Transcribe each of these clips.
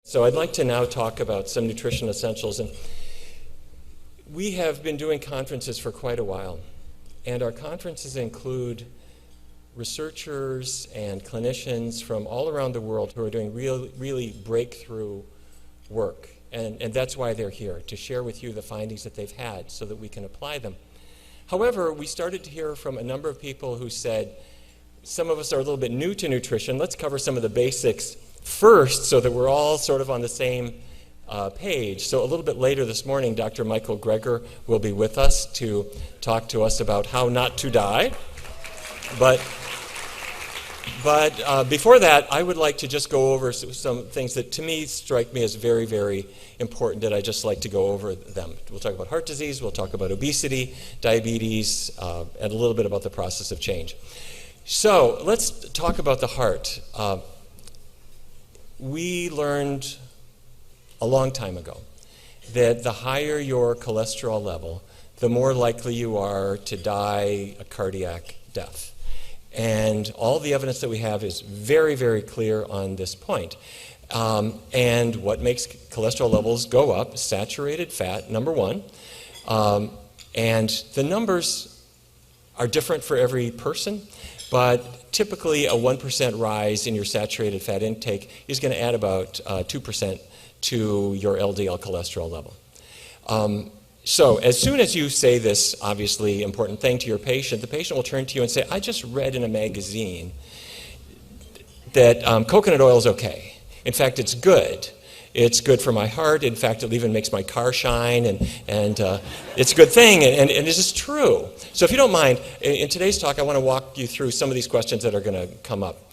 So I'd like to now talk about some nutrition essentials. And we have been doing conferences for quite a while. And our conferences include researchers and clinicians from all around the world who are doing really breakthrough work. And that's why they're here, to share with you the findings that they've had so that we can apply them. However, we started to hear from a number of people who said, some of us are a little bit new to nutrition. Let's cover some of the basics first so that we're all sort of on the same page. So a little bit later this morning, Dr. Michael Greger will be with us to talk to us about how not to die. But before that, I would like to just go over some things that to me strike me as very, very important, that I just like to go over them. We'll talk about heart disease, we'll talk about obesity, diabetes, and a little bit about the process of change. So let's talk about the heart. We learned a long time ago that the higher your cholesterol level, the more likely you are to die a cardiac death. And all the evidence that we have is very, very clear on this point. And what makes cholesterol levels go up? Saturated fat, number one. And the numbers are different for every person, but typically a 1% rise in your saturated fat intake is going to add about 2% to your LDL cholesterol level. So as soon as you say this obviously important thing to your patient, the patient will turn to you and say, I just read in a magazine that coconut oil is okay. In fact, it's good. It's good for my heart. In fact, it even makes my car shine, and it's a good thing, and this is true. So if you don't mind, in today's talk, I want to walk you through some of these questions that are going to come up.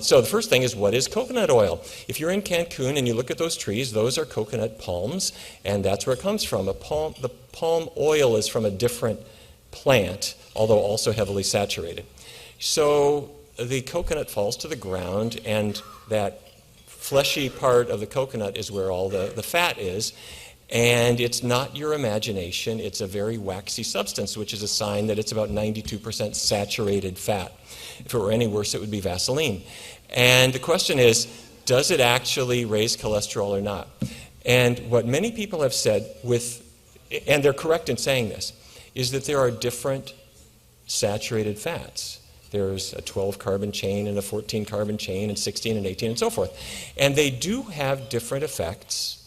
So the first thing is, what is coconut oil? If you're in Cancun and you look at those trees, those are coconut palms, and that's where it comes from. The palm oil is from a different plant, although also heavily saturated. So the coconut falls to the ground, and that fleshy part of the coconut is where all the fat is, and it's not your imagination. It's a very waxy substance, which is a sign that it's about 92% saturated fat. If it were any worse, it would be Vaseline. And the question is, does it actually raise cholesterol or not? And what many people have said, and they're correct in saying this, is that there are different saturated fats. There's a 12-carbon chain and a 14-carbon chain and 16 and 18 and so forth. And they do have different effects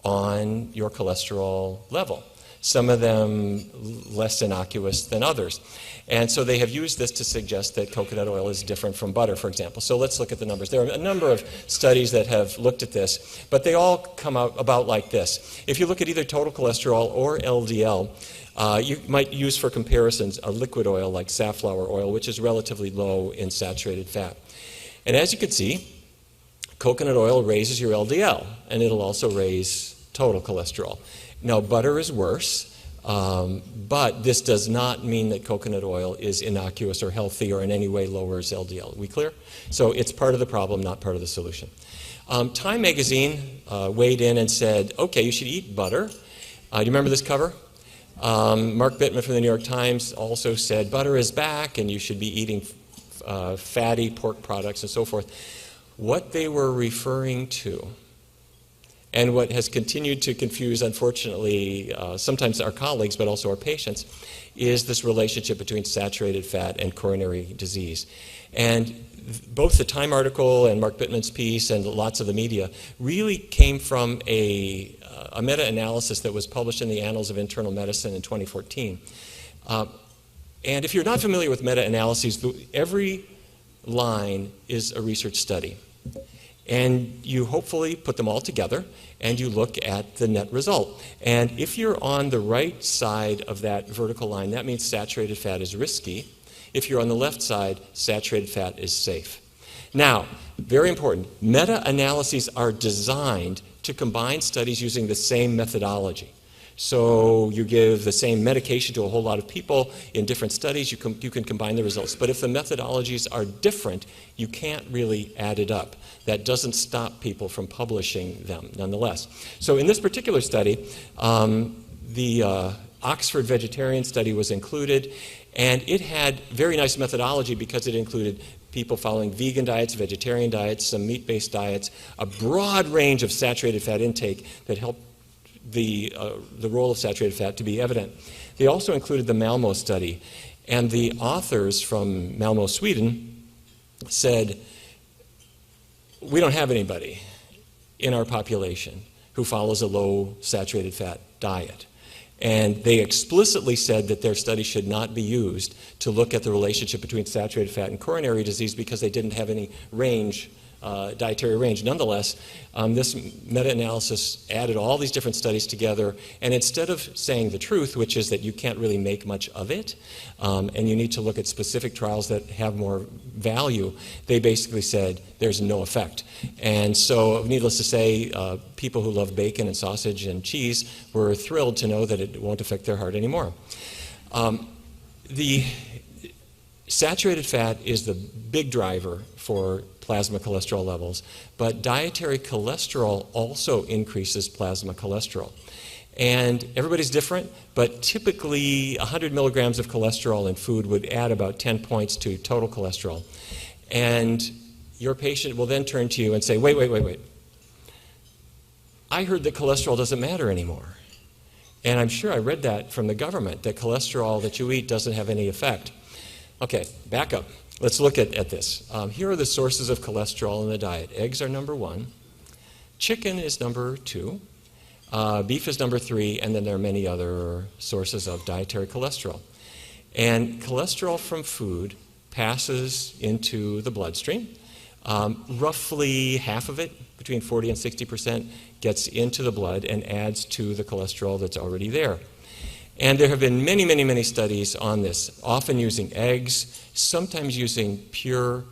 on your cholesterol level. Some of them less innocuous than others. And so they have used this to suggest that coconut oil is different from butter, for example. So let's look at the numbers. There are a number of studies that have looked at this, but they all come out about like this. If you look at either total cholesterol or LDL, you might use for comparisons a liquid oil like safflower oil, which is relatively low in saturated fat. And as you can see, coconut oil raises your LDL, and it'll also raise total cholesterol. Now, butter is worse, but this does not mean that coconut oil is innocuous or healthy or in any way lowers LDL. We clear? So it's part of the problem, not part of the solution. Time magazine weighed in and said, okay, you should eat butter. Do you remember this cover? Mark Bittman from the New York Times also said butter is back and you should be eating fatty pork products and so forth. What they were referring to, and what has continued to confuse, unfortunately, sometimes our colleagues but also our patients, is this relationship between saturated fat and coronary disease. And both the Time article and Mark Bittman's piece and lots of the media really came from a meta-analysis that was published in the Annals of Internal Medicine in 2014. And if you're not familiar with meta-analyses, every line is a research study. And you hopefully put them all together and you look at the net result. And if you're on the right side of that vertical line, that means saturated fat is risky. If you're on the left side, saturated fat is safe. Now, very important, meta-analyses are designed to combine studies using the same methodology. So you give the same medication to a whole lot of people in different studies, you can combine the results. But if the methodologies are different, you can't really add it up. That doesn't stop people from publishing them, nonetheless. So in this particular study, the Oxford vegetarian study was included, and it had very nice methodology because it included people following vegan diets, vegetarian diets, some meat-based diets, a broad range of saturated fat intake that helped the role of saturated fat to be evident. They also included the Malmo study, and the authors from Malmo, Sweden, said, we don't have anybody in our population who follows a low saturated fat diet. And they explicitly said that their study should not be used to look at the relationship between saturated fat and coronary disease because they didn't have any range, dietary range. Nonetheless, this meta-analysis added all these different studies together, and instead of saying the truth, which is that you can't really make much of it, and you need to look at specific trials that have more value, they basically said there's no effect. And so, needless to say, people who love bacon and sausage and cheese were thrilled to know that it won't affect their heart anymore. The saturated fat is the big driver for plasma cholesterol levels, but dietary cholesterol also increases plasma cholesterol. And everybody's different, but typically 100 milligrams of cholesterol in food would add about 10 points to total cholesterol. And your patient will then turn to you and say, wait. I heard that cholesterol doesn't matter anymore. And I'm sure I read that from the government, that cholesterol that you eat doesn't have any effect. Okay, back up. Let's look at this. Here are the sources of cholesterol in the diet. Eggs are number 1. Chicken is number 2. Beef is number 3. And then there are many other sources of dietary cholesterol. And cholesterol from food passes into the bloodstream. Roughly half of it, between 40 and 60%, gets into the blood and adds to the cholesterol that's already there. And there have been many studies on this, often using eggs, sometimes using pure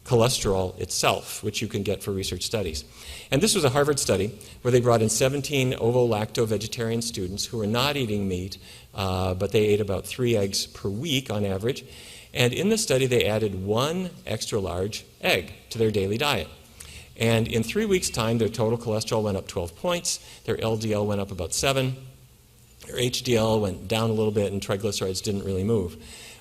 cholesterol itself, which you can get for research studies. And this was a Harvard study where they brought in 17 ovo-lacto-vegetarian students who were not eating meat, but they ate about 3 eggs per week on average. And in the study, they added 1 extra large egg to their daily diet. And in 3 weeks' time, their total cholesterol went up 12 points, their LDL went up about 7, their HDL went down a little bit, and triglycerides didn't really move.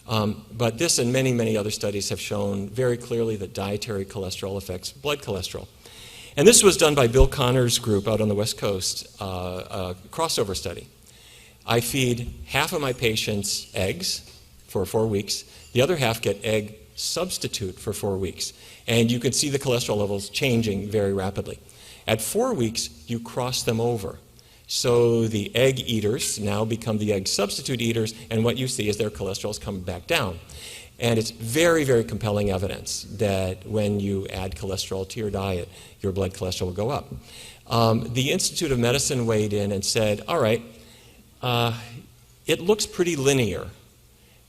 But this and many other studies have shown very clearly that dietary cholesterol affects blood cholesterol. And this was done by Bill Connor's group out on the West Coast, a crossover study. I feed half of my patients eggs for 4 weeks. The other half get egg substitute for 4 weeks. And you can see the cholesterol levels changing very rapidly. At 4 weeks, you cross them over. So the egg eaters now become the egg substitute eaters, and what you see is their cholesterol's come back down. And it's very compelling evidence that when you add cholesterol to your diet, your blood cholesterol will go up. The Institute of Medicine weighed in and said, all right, it looks pretty linear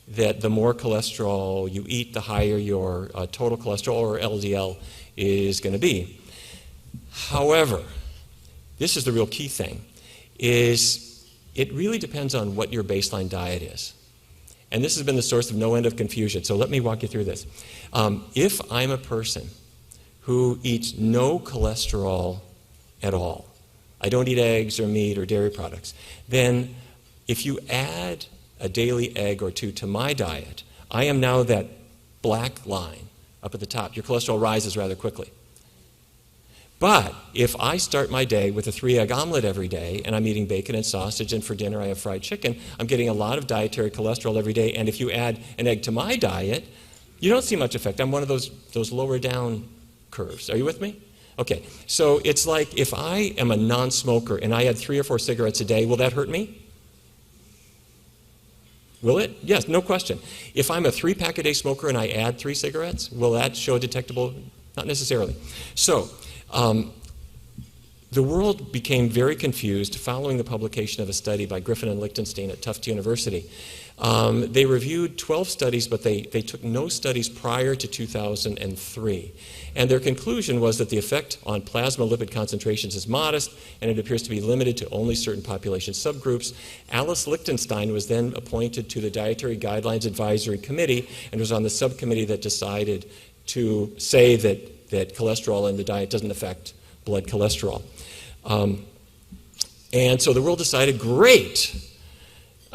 that the more cholesterol you eat, the higher your total cholesterol, or LDL, is going to be. However, this is the real key thing, is it really depends on what your baseline diet is. And this has been the source of no end of confusion, so let me walk you through this. If I'm a person who eats no cholesterol at all, I don't eat eggs or meat or dairy products, then if you add a daily egg or 2 to my diet, I am now that black line up at the top. Your cholesterol rises rather quickly. But if I start my day with a 3-egg omelet every day, and I'm eating bacon and sausage, and for dinner I have fried chicken, I'm getting a lot of dietary cholesterol every day, and if you add an egg to my diet, you don't see much effect. I'm one of those lower down curves. Are you with me? Okay, so it's like if I am a non-smoker and I had 3 or 4 cigarettes a day, will that hurt me? Will it? Yes, no question. If I'm a 3-pack-a-day smoker and I add 3 cigarettes, will that show a detectable? Not necessarily. So, the world became very confused following the publication of a study by Griffin and Lichtenstein at Tufts University. They reviewed 12 studies, but they took no studies prior to 2003. And their conclusion was that the effect on plasma lipid concentrations is modest, and it appears to be limited to only certain population subgroups. Alice Lichtenstein was then appointed to the Dietary Guidelines Advisory Committee and was on the subcommittee that decided to say that cholesterol in the diet doesn't affect blood cholesterol. And so the world decided, great,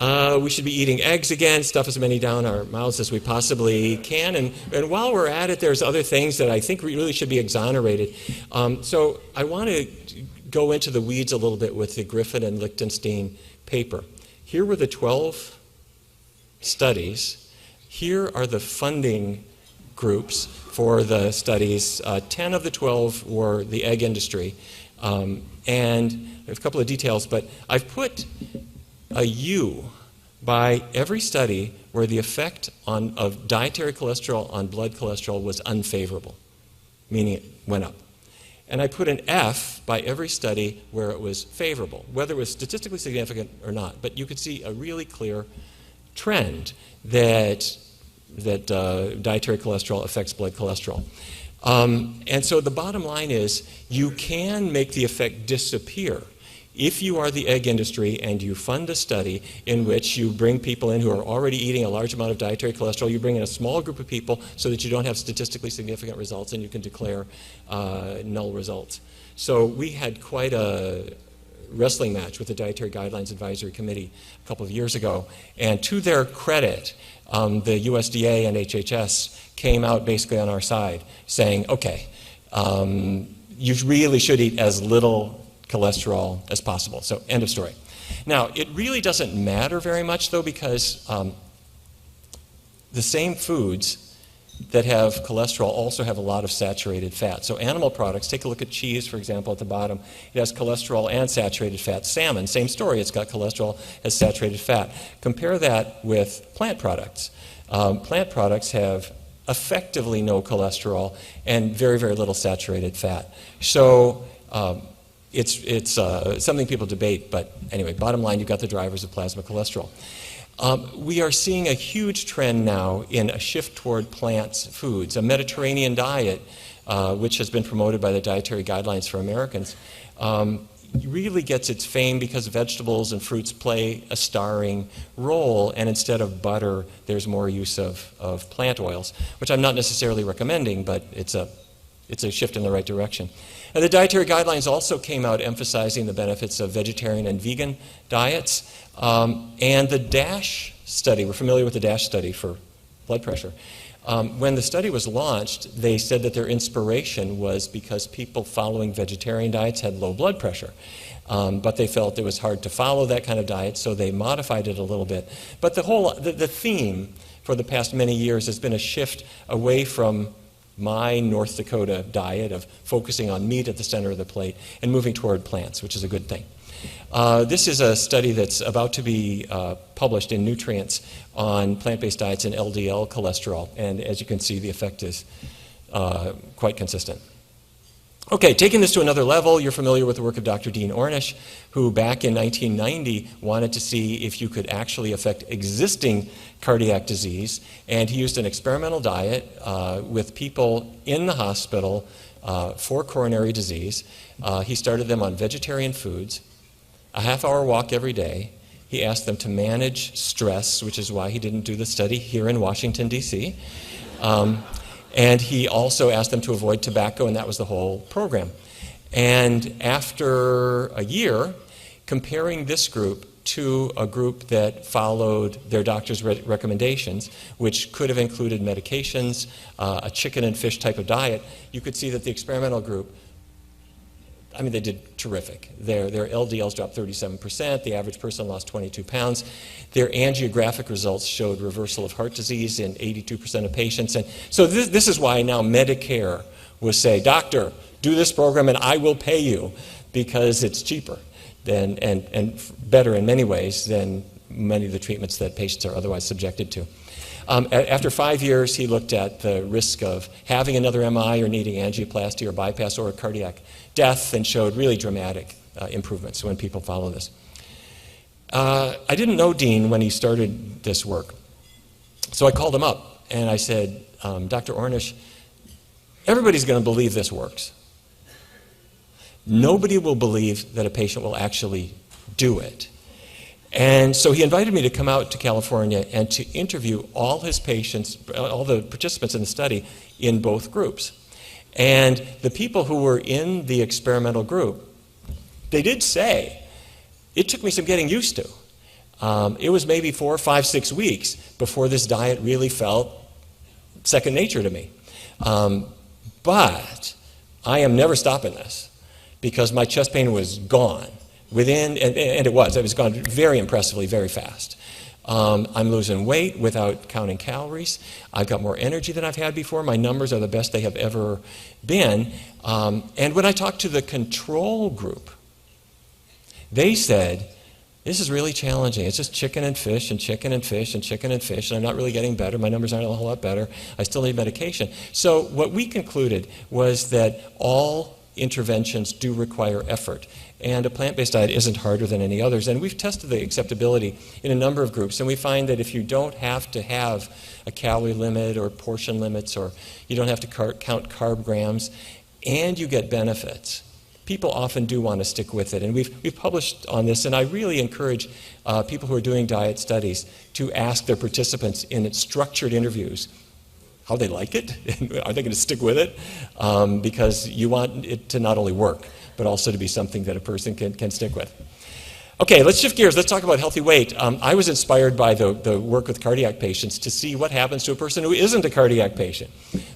We should be eating eggs again, stuff as many down our mouths as we possibly can. And while we're at it, there's other things that I think really should be exonerated. So I want to go into the weeds a little bit with the Griffin and Lichtenstein paper. Here were the 12 studies. Here are the funding groups for the studies. 10 of the 12 were the egg industry. And there's a couple of details, but I've put a U by every study where the effect of dietary cholesterol on blood cholesterol was unfavorable, meaning it went up. And I put an F by every study where it was favorable, whether it was statistically significant or not. But you could see a really clear trend that dietary cholesterol affects blood cholesterol. And so the bottom line is you can make the effect disappear if you are the egg industry and you fund a study in which you bring people in who are already eating a large amount of dietary cholesterol. You bring in a small group of people so that you don't have statistically significant results and you can declare null results. So we had quite a wrestling match with the Dietary Guidelines Advisory Committee a couple of years ago. And to their credit, the USDA and HHS came out basically on our side saying, okay, you really should eat as little cholesterol as possible. So end of story. Now, it really doesn't matter very much, though, because the same foods that have cholesterol also have a lot of saturated fat. So animal products, take a look at cheese, for example, at the bottom. It has cholesterol and saturated fat. Salmon, same story. It's got cholesterol as saturated fat. Compare that with plant products. Plant products have effectively no cholesterol and very, very little saturated fat. So it's something people debate, but anyway, bottom line, you've got the drivers of plasma cholesterol. We are seeing a huge trend now in a shift toward plant foods. A Mediterranean diet, which has been promoted by the Dietary Guidelines for Americans, really gets its fame because vegetables and fruits play a starring role, and instead of butter, there's more use of plant oils, which I'm not necessarily recommending, but it's a shift in the right direction. And the Dietary Guidelines also came out emphasizing the benefits of vegetarian and vegan diets. And the DASH study, we're familiar with the DASH study for blood pressure. When the study was launched, they said that their inspiration was because people following vegetarian diets had low blood pressure. But they felt it was hard to follow that kind of diet, so they modified it a little bit. But the theme for the past many years has been a shift away from my North Dakota diet of focusing on meat at the center of the plate and moving toward plants, which is a good thing. This is a study that's about to be published in Nutrients on plant-based diets and LDL cholesterol, and as you can see, the effect is quite consistent. Okay, taking this to another level, you're familiar with the work of Dr. Dean Ornish, who back in 1990 wanted to see if you could actually affect existing cardiac disease, and he used an experimental diet with people in the hospital for coronary disease. He started them on vegetarian foods, a half-hour walk every day. He asked them to manage stress, which is why he didn't do the study here in Washington, D.C., and he also asked them to avoid tobacco, and that was the whole program. And after a year, comparing this group to a group that followed their doctor's recommendations, which could have included medications, a chicken and fish type of diet, you could see that the experimental group, I mean, they did terrific. Their LDLs dropped 37%. The average person lost 22 pounds. Their angiographic results showed reversal of heart disease in 82% of patients. And so this is why now Medicare will say, doctor, do this program and I will pay you, because it's cheaper and better in many ways than many of the treatments that patients are otherwise subjected to. After 5 years, he looked at the risk of having another MI or needing angioplasty or bypass or cardiac death, and showed really dramatic improvements when people follow this. I didn't know Dean when he started this work, so I called him up and I said, Dr. Ornish, everybody's going to believe this works. Nobody will believe that a patient will actually do it. And so he invited me to come out to California and to interview all his patients, all the participants in the study, in both groups. And the people who were in the experimental group, they did say, it took me some getting used to. It was maybe 4, 5, 6 weeks before this diet really felt second nature to me. But I am never stopping this because my chest pain was gone within, and it was gone very impressively, very fast. I'm losing weight without counting calories. I've got more energy than I've had before. My numbers are the best they have ever been. And when I talked to the control group, they said, this is really challenging. It's just chicken and fish and chicken and fish and chicken and fish, and I'm not really getting better. My numbers aren't a whole lot better. I still need medication. So what we concluded was that all interventions do require effort, and a plant-based diet isn't harder than any others. And we've tested the acceptability in a number of groups, and we find that if you don't have to have a calorie limit or portion limits, or you don't have to count carb grams, and you get benefits, people often do want to stick with it. And we've published on this, and I really encourage people who are doing diet studies to ask their participants in structured interviews how they like it, and are they going to stick with it? Because you want it to not only work, but also to be something that a person can stick with. Okay, let's shift gears. Let's talk about healthy weight. I was inspired by the work with cardiac patients to see what happens to a person who isn't a cardiac patient,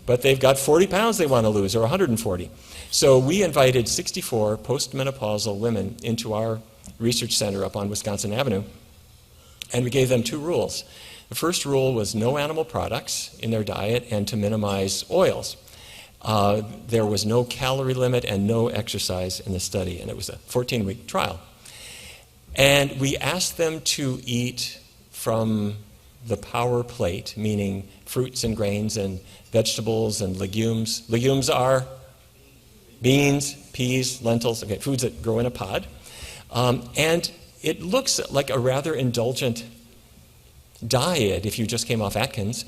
but they've got 40 pounds they want to lose, or 140. So we invited 64 postmenopausal women into our research center up on Wisconsin Avenue, and we gave them 2 rules. The first rule was no animal products in their diet and to minimize oils. There was no calorie limit and no exercise in the study, and it was a 14-week trial. And we asked them to eat from the power plate, meaning fruits and grains and vegetables and legumes. Legumes are beans, peas, lentils, okay, foods that grow in a pod. And it looks like a rather indulgent diet if you just came off Atkins,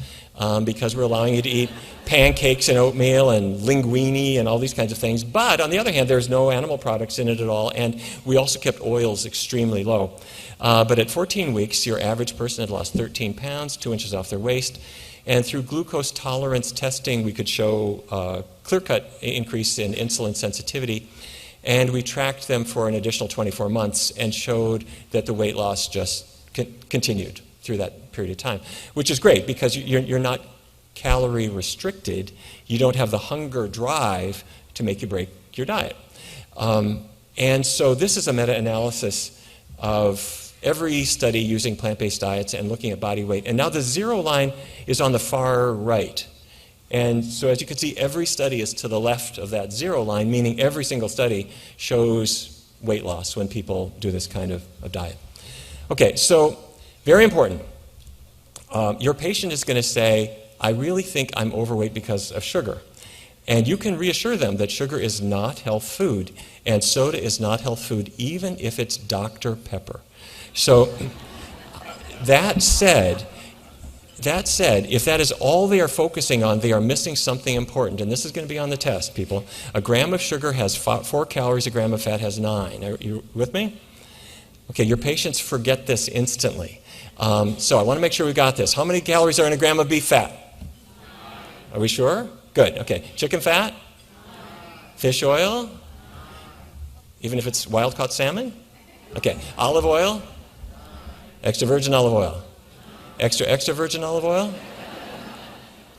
because we're allowing you to eat pancakes and oatmeal and linguine and all these kinds of things. But on the other hand, there's no animal products in it at all, and we also kept oils extremely low. But at 14 weeks, your average person had lost 13 pounds, 2 inches off their waist, and through glucose tolerance testing, we could show a clear-cut increase in insulin sensitivity, and we tracked them for an additional 24 months and showed that the weight loss just continued through that period of time, which is great because you're not calorie restricted. You don't have the hunger drive to make you break your diet. And so this is a meta-analysis of every study using plant-based diets and looking at body weight. And now the 0 line is on the far right. And so as you can see, every study is to the left of that 0 line, meaning every single study shows weight loss when people do this kind of diet. Okay, so very important. Your patient is going to say, I really think I'm overweight because of sugar. And you can reassure them that sugar is not health food, and soda is not health food, even if it's Dr. Pepper. So that said, if that is all they are focusing on, they are missing something important. And this is going to be on the test, people. A gram of sugar has 4 calories, a gram of fat has 9. Are you with me? Okay, your patients forget this instantly. So I want to make sure we got this. How many calories are in a gram of beef fat? Are we sure? Good, okay. Chicken fat? Fish oil? Even if it's wild-caught salmon? Okay. Olive oil? Extra virgin olive oil? Extra virgin olive oil?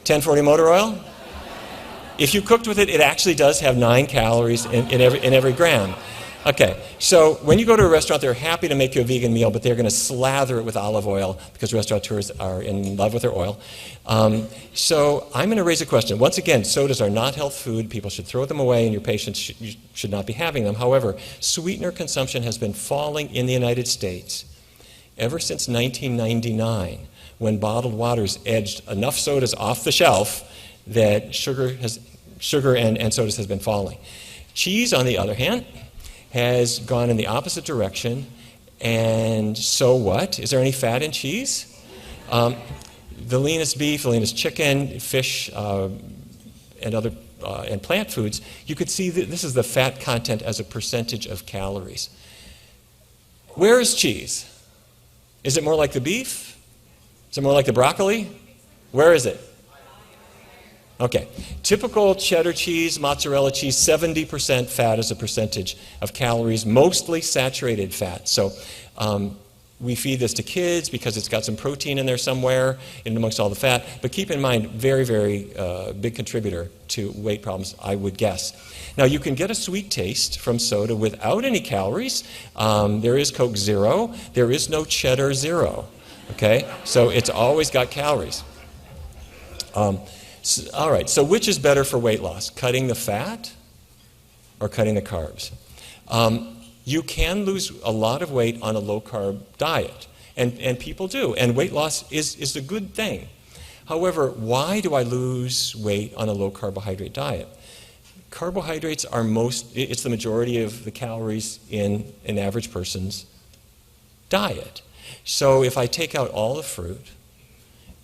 1040 motor oil? If you cooked with it, it actually does have 9 calories in every gram. Okay, so when you go to a restaurant, they're happy to make you a vegan meal, but they're going to slather it with olive oil because restaurateurs are in love with their oil. So I'm going to raise a question. Once again, sodas are not health food. People should throw them away, and your patients should not be having them. However, sweetener consumption has been falling in the United States ever since 1999, when bottled waters edged enough sodas off the shelf that sugar and sodas has been falling. Cheese, on the other hand, has gone in the opposite direction, and so what? Is there any fat in cheese? The leanest beef, the leanest chicken, fish, and plant foods, you could see that this is the fat content as a percentage of calories. Where is cheese? Is it more like the beef? Is it more like the broccoli? Where is it? Okay, typical cheddar cheese, mozzarella cheese, 70% fat as a percentage of calories, mostly saturated fat. So we feed this to kids because it's got some protein in there somewhere in amongst all the fat. But keep in mind, very, very big contributor to weight problems, I would guess. Now, you can get a sweet taste from soda without any calories. There is Coke Zero. There is no Cheddar Zero. Okay? So it's always got calories. All right, so which is better for weight loss? Cutting the fat or cutting the carbs? You can lose a lot of weight on a low-carb diet, and people do, and weight loss is a good thing. However, why do I lose weight on a low-carbohydrate diet? Carbohydrates are it's the majority of the calories in an average person's diet. So if I take out all the fruit,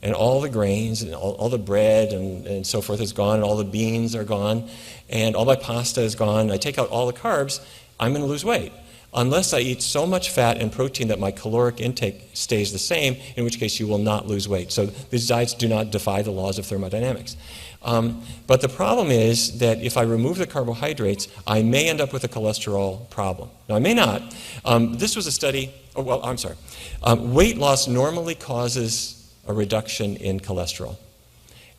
and all the grains and all the bread and so forth is gone, and all the beans are gone, and all my pasta is gone, I take out all the carbs, I'm going to lose weight. Unless I eat so much fat and protein that my caloric intake stays the same, in which case you will not lose weight. So these diets do not defy the laws of thermodynamics. But the problem is that if I remove the carbohydrates, I may end up with a cholesterol problem. Now, I may not. This was a study, weight loss normally causes a reduction in cholesterol.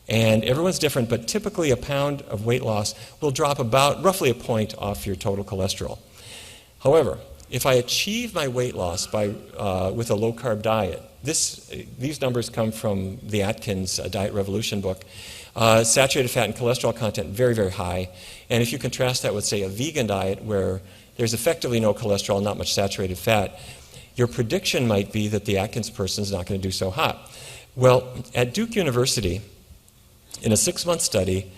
And everyone's different, but typically a pound of weight loss will drop about roughly a point off your total cholesterol. However, if I achieve my weight loss with a low-carb diet, these numbers come from the Atkins Diet Revolution book. Saturated fat and cholesterol content very, very high. And if you contrast that with, say, a vegan diet where there's effectively no cholesterol, not much saturated fat, your prediction might be that the Atkins person is not going to do so hot. Well, at Duke University, in a 6-month study,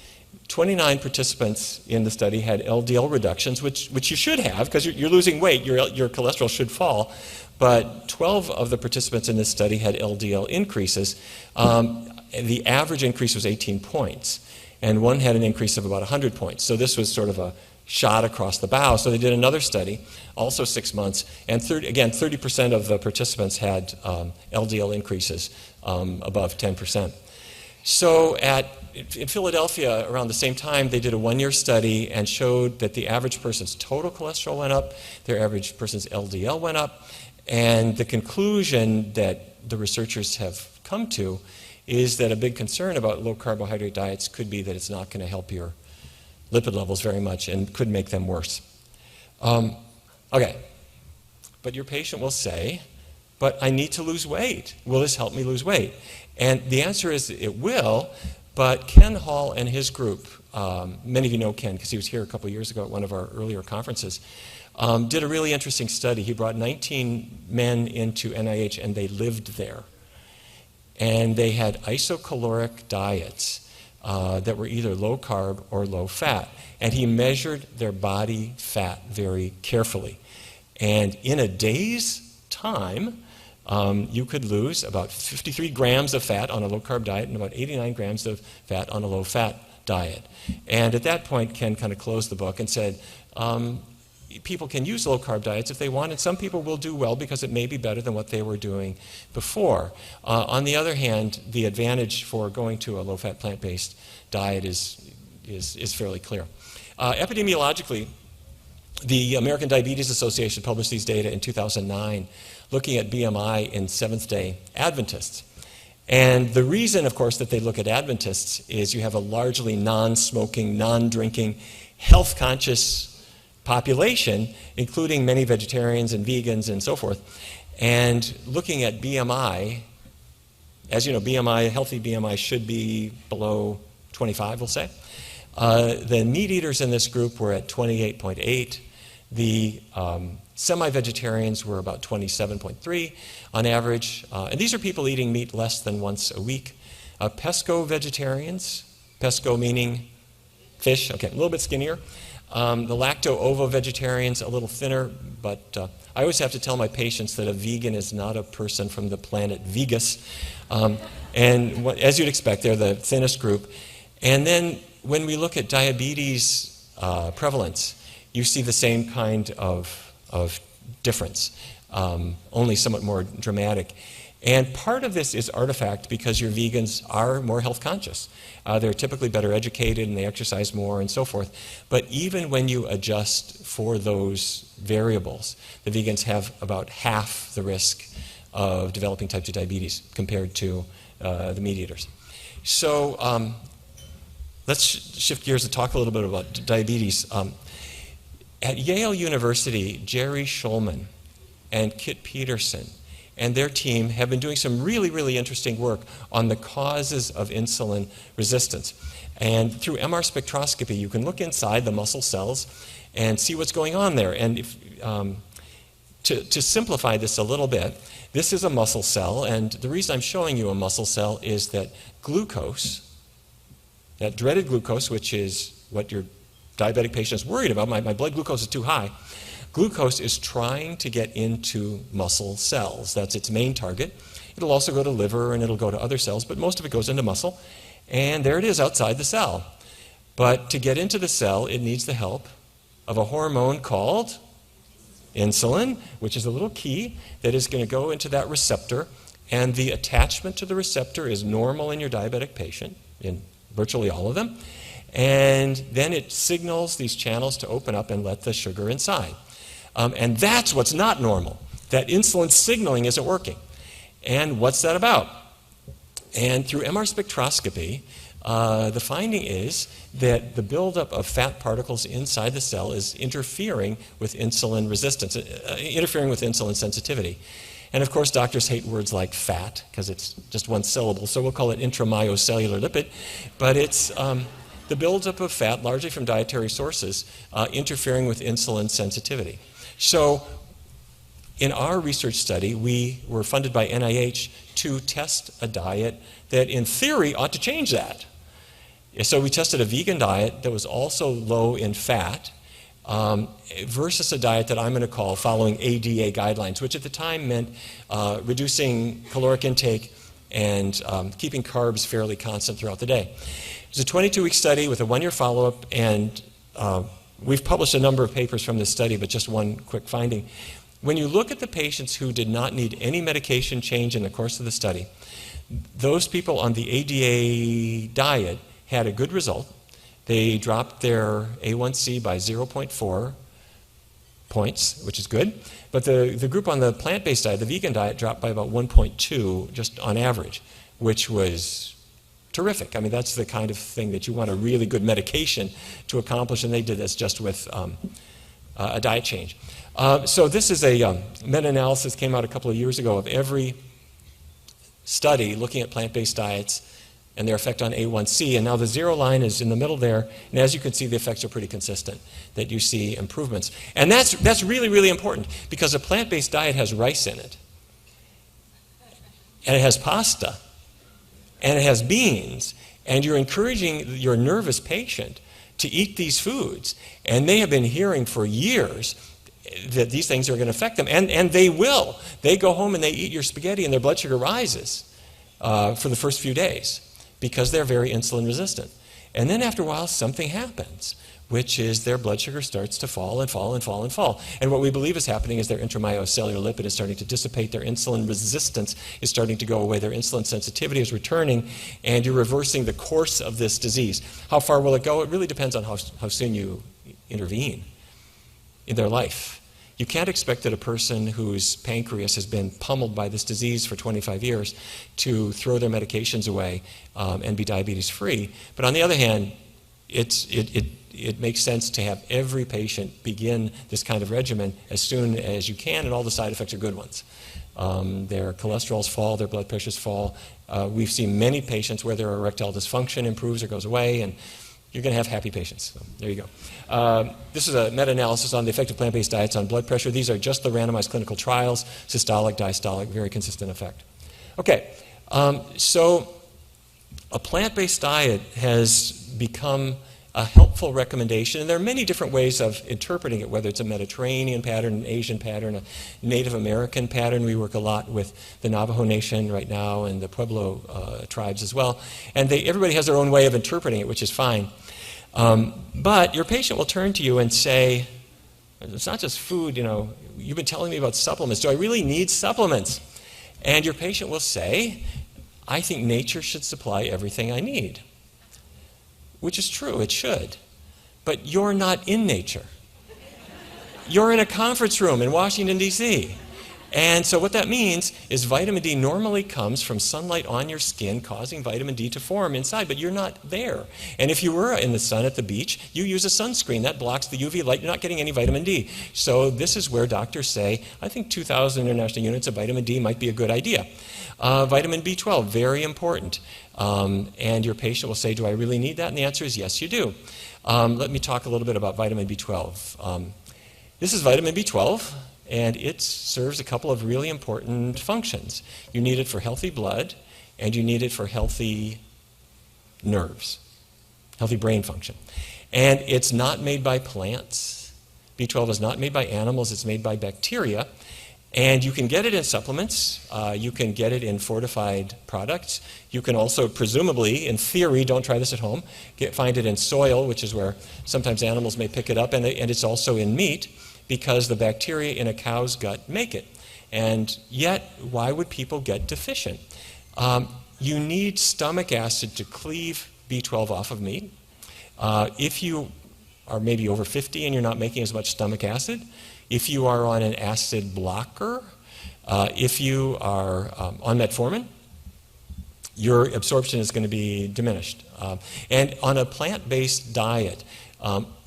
29 participants in the study had LDL reductions, which you should have, because you're losing weight, your cholesterol should fall. But 12 of the participants in this study had LDL increases. The average increase was 18 points, and one had an increase of about 100 points. So this was sort of a shot across the bow. So they did another study, also 6 months, and 30% of the participants had LDL increases above 10%. So in Philadelphia, around the same time, they did a 1-year study and showed that the average person's total cholesterol went up, their average person's LDL went up, and the conclusion that the researchers have come to is that a big concern about low-carbohydrate diets could be that it's not going to help your lipid levels very much and could make them worse. Okay, but your patient will say, but I need to lose weight. Will this help me lose weight? And the answer is it will, but Ken Hall and his group, many of you know Ken because he was here a couple of years ago at one of our earlier conferences, did a really interesting study. He brought 19 men into NIH and they lived there. And they had isocaloric diets that were either low carb or low fat. And he measured their body fat very carefully. And in a day's time, you could lose about 53 grams of fat on a low-carb diet and about 89 grams of fat on a low-fat diet. And at that point, Ken kind of closed the book and said, people can use low-carb diets if they want, and some people will do well because it may be better than what they were doing before. On the other hand, the advantage for going to a low-fat plant-based diet is fairly clear. Epidemiologically, the American Diabetes Association published these data in 2009, looking at BMI in Seventh-day Adventists. And the reason, of course, that they look at Adventists is you have a largely non-smoking, non-drinking, health-conscious population, including many vegetarians and vegans and so forth. And looking at BMI, as you know, BMI, healthy BMI should be below 25, we'll say. The meat eaters in this group were at 28.8. The semi-vegetarians were about 27.3 on average. And these are people eating meat less than once a week. Pesco vegetarians, pesco meaning fish, okay, a little bit skinnier. The lacto-ovo vegetarians, a little thinner, but I always have to tell my patients that a vegan is not a person from the planet Vegas. And as you'd expect, they're the thinnest group. And then when we look at diabetes prevalence, you see the same kind of difference, only somewhat more dramatic. And part of this is artifact because your vegans are more health conscious. They're typically better educated and they exercise more and so forth. But even when you adjust for those variables, the vegans have about half the risk of developing type 2 diabetes compared to the meat eaters. So let's shift gears and talk a little bit about diabetes. At Yale University, Jerry Schulman and Kit Peterson and their team have been doing some really, really interesting work on the causes of insulin resistance. And through MR spectroscopy, you can look inside the muscle cells and see what's going on there. And if, to simplify this a little bit, this is a muscle cell, and the reason I'm showing you a muscle cell is that glucose, that dreaded glucose, which is what your diabetic patient is worried about, my blood glucose is too high, glucose is trying to get into muscle cells. That's its main target. It'll also go to liver and it'll go to other cells, but most of it goes into muscle. And there it is outside the cell. But to get into the cell, it needs the help of a hormone called insulin, which is a little key that is going to go into that receptor. And the attachment to the receptor is normal in your diabetic patient, in virtually all of them. And then it signals these channels to open up and let the sugar inside. And that's what's not normal. That insulin signaling isn't working. And what's that about? And through MR spectroscopy, the finding is that the buildup of fat particles inside the cell is interfering with insulin resistance, interfering with insulin sensitivity. And of course, doctors hate words like fat because it's just one syllable, so we'll call it intramyocellular lipid. But it's the buildup of fat, largely from dietary sources, interfering with insulin sensitivity. So in our research study, we were funded by NIH to test a diet that in theory ought to change that. So we tested a vegan diet that was also low in fat versus a diet that I'm going to call following ADA guidelines, which at the time meant reducing caloric intake and keeping carbs fairly constant throughout the day. It was a 22-week study with a 1-year follow-up, and we've published a number of papers from this study, but just one quick finding. When you look at the patients who did not need any medication change in the course of the study, those people on the ADA diet had a good result. They dropped their A1C by 0.4 points, which is good. But the group on the plant-based diet, the vegan diet, dropped by about 1.2 just on average, which was terrific. I mean, that's the kind of thing that you want a really good medication to accomplish, and they did this just with a diet change. So this is a meta-analysis came out a couple of years ago of every study looking at plant-based diets and their effect on A1C, and now the zero line is in the middle there, and as you can see, the effects are pretty consistent, that you see improvements. And that's really, really important, because a plant-based diet has rice in it, and it has pasta, and it has beans, and you're encouraging your nervous patient to eat these foods, and they have been hearing for years that these things are going to affect them, and they will. They go home and they eat your spaghetti and their blood sugar rises for the first few days because they're very insulin resistant. And then after a while, something happens, which is their blood sugar starts to fall and fall and fall and fall. And what we believe is happening is their intramyocellular lipid is starting to dissipate, their insulin resistance is starting to go away, their insulin sensitivity is returning, and you're reversing the course of this disease. How far will it go? It really depends on how soon you intervene in their life. You can't expect that a person whose pancreas has been pummeled by this disease for 25 years to throw their medications away and be diabetes-free. But on the other hand, it makes sense to have every patient begin this kind of regimen as soon as you can, and all the side effects are good ones. Their cholesterols fall, their blood pressures fall. We've seen many patients where their erectile dysfunction improves or goes away, and you're going to have happy patients. So there you go. This is a meta-analysis on the effect of plant-based diets on blood pressure. These are just the randomized clinical trials, systolic, diastolic, very consistent effect. Okay, so a plant-based diet has become a helpful recommendation, and there are many different ways of interpreting it, whether it's a Mediterranean pattern, an Asian pattern, a Native American pattern. We work a lot with the Navajo Nation right now and the Pueblo tribes as well, and everybody has their own way of interpreting it, which is fine. But your patient will turn to you and say, it's not just food, you know, you've been telling me about supplements. Do I really need supplements? And your patient will say, I think nature should supply everything I need. Which is true, it should. But you're not in nature. You're in a conference room in Washington, D.C. And so what that means is vitamin D normally comes from sunlight on your skin, causing vitamin D to form inside, but you're not there. And if you were in the sun at the beach, you use a sunscreen. That blocks the UV light. You're not getting any vitamin D. So this is where doctors say, I think 2,000 international units of vitamin D might be a good idea. Vitamin B12, very important. And your patient will say, do I really need that? And the answer is yes, you do. Let me talk a little bit about vitamin B12. This is vitamin B12. And it serves a couple of really important functions. You need it for healthy blood, and you need it for healthy nerves, healthy brain function. And it's not made by plants. B12 is not made by animals, it's made by bacteria. And you can get it in supplements. You can get it in fortified products. You can also, presumably, in theory, don't try this at home, find it in soil, which is where sometimes animals may pick it up, and it's also in meat, because the bacteria in a cow's gut make it. And yet, why would people get deficient? You need stomach acid to cleave B12 off of meat. If you are maybe over 50 and you're not making as much stomach acid, if you are on an acid blocker, if you are on metformin, your absorption is going to be diminished. And on a plant-based diet,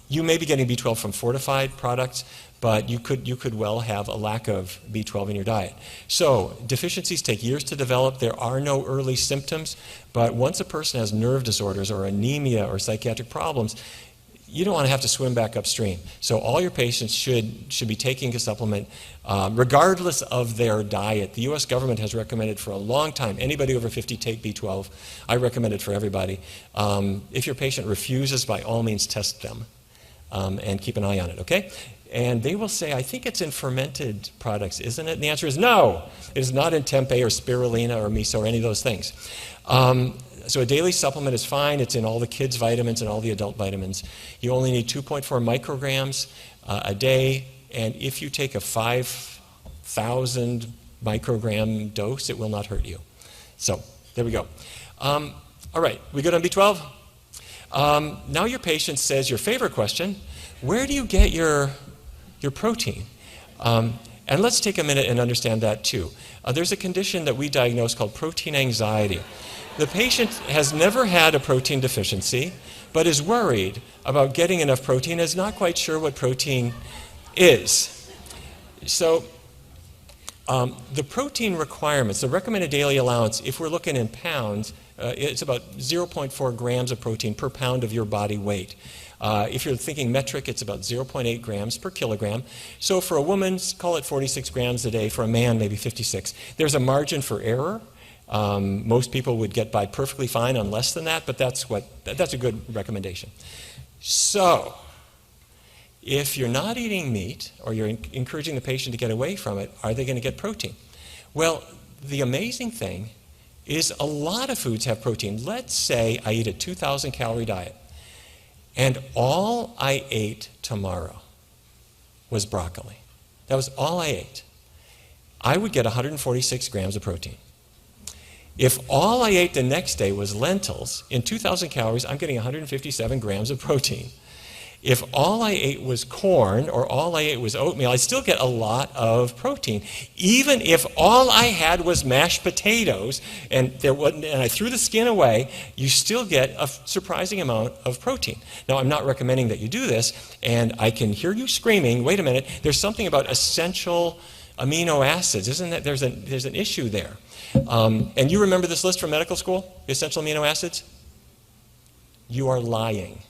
you may be getting B12 from fortified products, but you could well have a lack of B12 in your diet. So deficiencies take years to develop. There are no early symptoms, but once a person has nerve disorders or anemia or psychiatric problems, you don't want to have to swim back upstream. So all your patients should be taking a supplement regardless of their diet. The U.S. government has recommended for a long time, anybody over 50 take B12. I recommend it for everybody. If your patient refuses, by all means test them and keep an eye on it, okay? And they will say, I think it's in fermented products, isn't it? And the answer is no. It is not in tempeh or spirulina or miso or any of those things. So a daily supplement is fine. It's in all the kids' vitamins and all the adult vitamins. You only need 2.4 micrograms a day. And if you take a 5,000 microgram dose, it will not hurt you. So there we go. All right, we good on B12? Now your patient says your favorite question, where do you get your protein? And let's take a minute and understand that too. There's a condition that we diagnose called protein anxiety. The patient has never had a protein deficiency, but is worried about getting enough protein, is not quite sure what protein is. So the protein requirements, the recommended daily allowance, if we're looking in pounds, it's about 0.4 grams of protein per pound of your body weight. If you're thinking metric, it's about 0.8 grams per kilogram. So for a woman, call it 46 grams a day. For a man, maybe 56. There's a margin for error. Most people would get by perfectly fine on less than that, but that's a good recommendation. So if you're not eating meat, or you're encouraging the patient to get away from it, are they going to get protein? Well, the amazing thing is a lot of foods have protein. Let's say I eat a 2,000 calorie diet, and all I ate tomorrow was broccoli. That was all I ate. I would get 146 grams of protein. If all I ate the next day was lentils, in 2,000 calories, I'm getting 157 grams of protein. If all I ate was corn or all I ate was oatmeal, I'd still get a lot of protein. Even if all I had was mashed potatoes and I threw the skin away, you still get a surprising amount of protein. Now, I'm not recommending that you do this, and I can hear you screaming, wait a minute, there's something about essential amino acids. Isn't that there's an issue there? And you remember this list from medical school, essential amino acids? You are lying.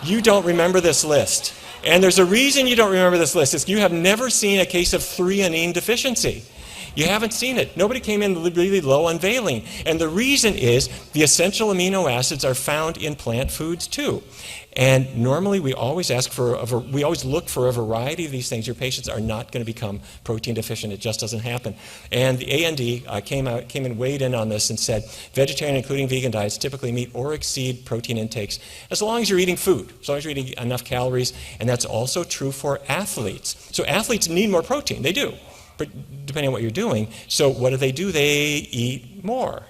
You don't remember this list. And there's a reason you don't remember this list. It's you have never seen a case of threonine deficiency. You haven't seen it. Nobody came in really low on valine. And the reason is the essential amino acids are found in plant foods too. And normally we always look for a variety of these things. Your patients are not going to become protein deficient. It just doesn't happen. And the A&D came and weighed in on this and said vegetarian, including vegan diets, typically meet or exceed protein intakes as long as you're eating food, as long as you're eating enough calories. And that's also true for athletes. So athletes need more protein. They do. depending on what you're doing. So what do? They eat more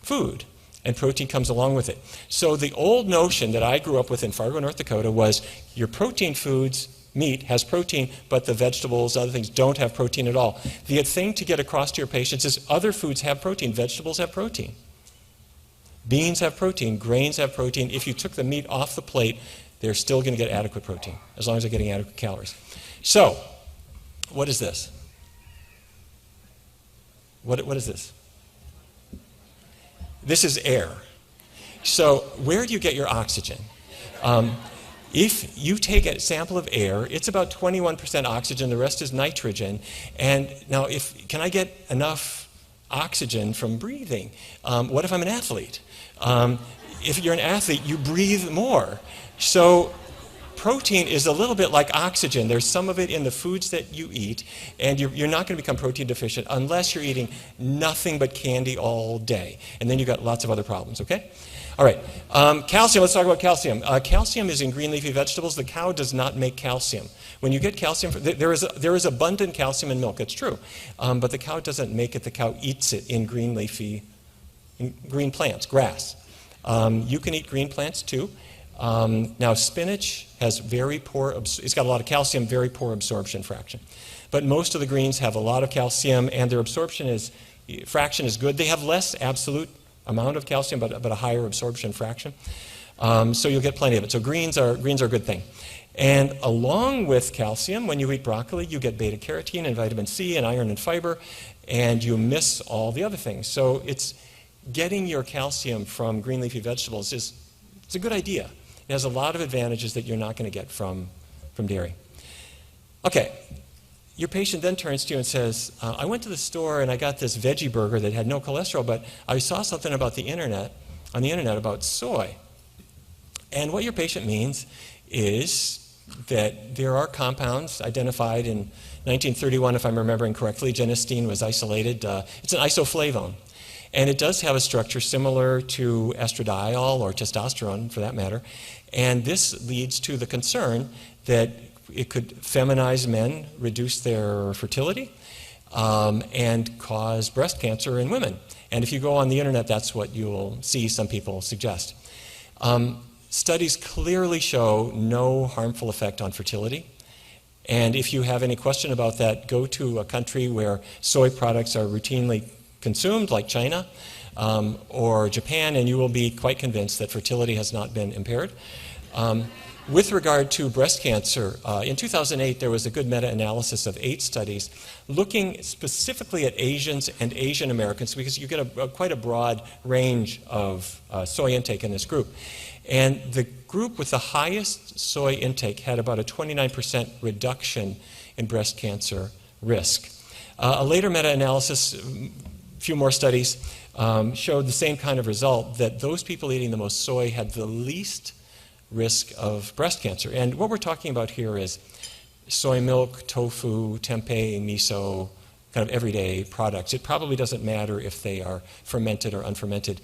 food, and protein comes along with it. So the old notion that I grew up with in Fargo, North Dakota was your protein foods, meat has protein, but the vegetables, other things don't have protein at all. The thing to get across to your patients is other foods have protein. Vegetables have protein. Beans have protein. Grains have protein. If you took the meat off the plate, they're still going to get adequate protein, as long as they're getting adequate calories. So, what is this? What is this? This is air. So where do you get your oxygen? If you take a sample of air, it's about 21% oxygen, the rest is nitrogen. And now, can I get enough oxygen from breathing? What if I'm an athlete? If you're an athlete, you breathe more. So protein is a little bit like oxygen. There's some of it in the foods that you eat, and you're not going to become protein deficient unless you're eating nothing but candy all day. And then you've got lots of other problems, okay? All right, calcium, let's talk about calcium. Calcium is in green leafy vegetables. The cow does not make calcium. When you get calcium, there is abundant calcium in milk, it's true. But the cow doesn't make it, the cow eats it in green plants, grass. You can eat green plants too. Now, spinach has it's got a lot of calcium, very poor absorption fraction. But most of the greens have a lot of calcium, and their fraction is good. They have less absolute amount of calcium, but a higher absorption fraction. So you'll get plenty of it. So greens are a good thing. And along with calcium, when you eat broccoli, you get beta-carotene and vitamin C and iron and fiber, and you miss all the other things. So it's getting your calcium from green leafy vegetables it's a good idea. It has a lot of advantages that you're not going to get from dairy. Okay, your patient then turns to you and says, I went to the store and I got this veggie burger that had no cholesterol, but I saw something about on the internet about soy. And what your patient means is that there are compounds identified in 1931, if I'm remembering correctly. Genistein was isolated. It's an isoflavone. And it does have a structure similar to estradiol or testosterone, for that matter. And this leads to the concern that it could feminize men, reduce their fertility, and cause breast cancer in women. And if you go on the internet, that's what you'll see some people suggest. Studies clearly show no harmful effect on fertility. And if you have any question about that, go to a country where soy products are routinely consumed, like China or Japan, and you will be quite convinced that fertility has not been impaired. With regard to breast cancer, in 2008 there was a good meta-analysis of 8 studies looking specifically at Asians and Asian Americans, because you get quite a broad range of soy intake in this group. And the group with the highest soy intake had about a 29% reduction in breast cancer risk. A later meta-analysis, a few more studies, showed the same kind of result, that those people eating the most soy had the least risk of breast cancer. And what we're talking about here is soy milk, tofu, tempeh, miso, kind of everyday products. It probably doesn't matter if they are fermented or unfermented.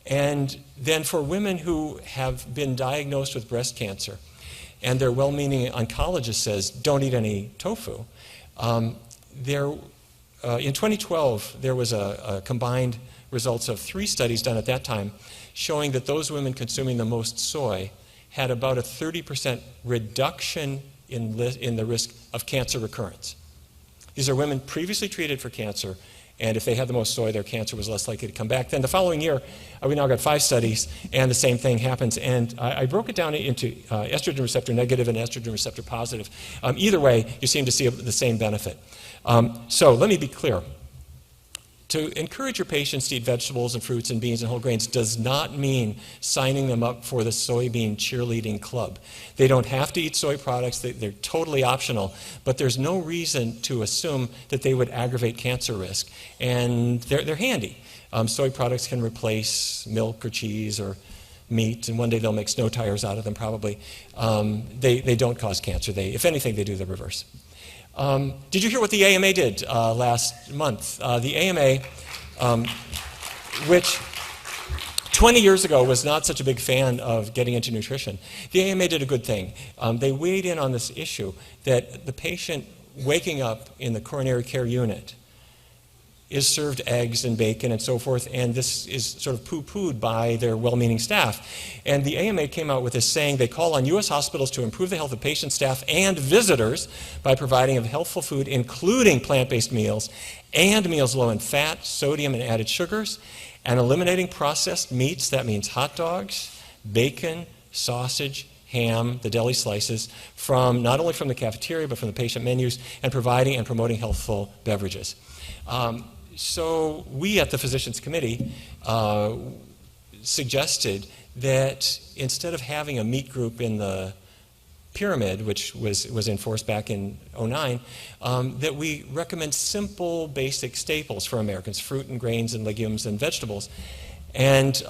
And then for women who have been diagnosed with breast cancer, and their well-meaning oncologist says, don't eat any tofu, in 2012, there was a combined results of 3 studies done at that time showing that those women consuming the most soy had about a 30% reduction in the risk of cancer recurrence. These are women previously treated for cancer, and if they had the most soy, their cancer was less likely to come back. Then the following year, we now got 5 studies, and the same thing happens. And I broke it down into estrogen receptor negative and estrogen receptor positive. Either way, you seem to see the same benefit. So let me be clear. To encourage your patients to eat vegetables and fruits and beans and whole grains does not mean signing them up for the soybean cheerleading club. They don't have to eat soy products. They're totally optional. But there's no reason to assume that they would aggravate cancer risk. And they're handy. Soy products can replace milk or cheese or meat, and one day they'll make snow tires out of them probably. They don't cause cancer. If anything, they do the reverse. Did you hear what the AMA did last month? The AMA, which 20 years ago was not such a big fan of getting into nutrition, the AMA did a good thing. They weighed in on this issue that the patient waking up in the coronary care unit is served eggs and bacon and so forth, and this is sort of poo-pooed by their well-meaning staff. And the AMA came out with this saying, they call on U.S. hospitals to improve the health of patients, staff, and visitors by providing of healthful food, including plant-based meals and meals low in fat, sodium, and added sugars, and eliminating processed meats. That means hot dogs, bacon, sausage, ham, the deli slices, from not only from the cafeteria but from the patient menus, and providing and promoting healthful beverages. So we at the Physicians Committee suggested that instead of having a meat group in the pyramid, which was enforced back in '09, that we recommend simple, basic staples for Americans, fruit and grains and legumes and vegetables. And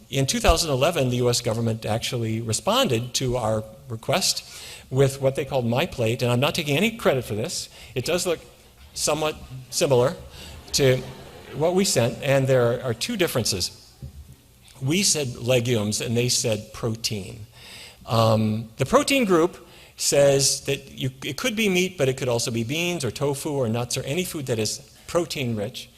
in 2011, the U.S. government actually responded to our request with what they called My Plate, and I'm not taking any credit for this. It does look somewhat similar to what we sent, and there are two differences. We said legumes, and they said protein. The protein group says that it could be meat, but it could also be beans or tofu or nuts or any food that is protein-rich.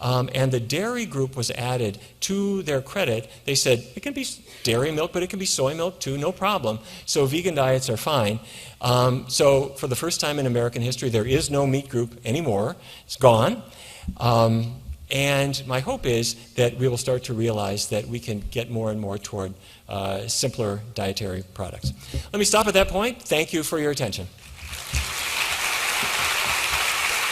And the dairy group was added. To their credit, they said it can be dairy milk, but it can be soy milk too, no problem. So vegan diets are fine. So for the first time in American history, there is no meat group anymore. It's gone. And my hope is that we will start to realize that we can get more and more toward simpler dietary products. Let me stop at that point. Thank you for your attention.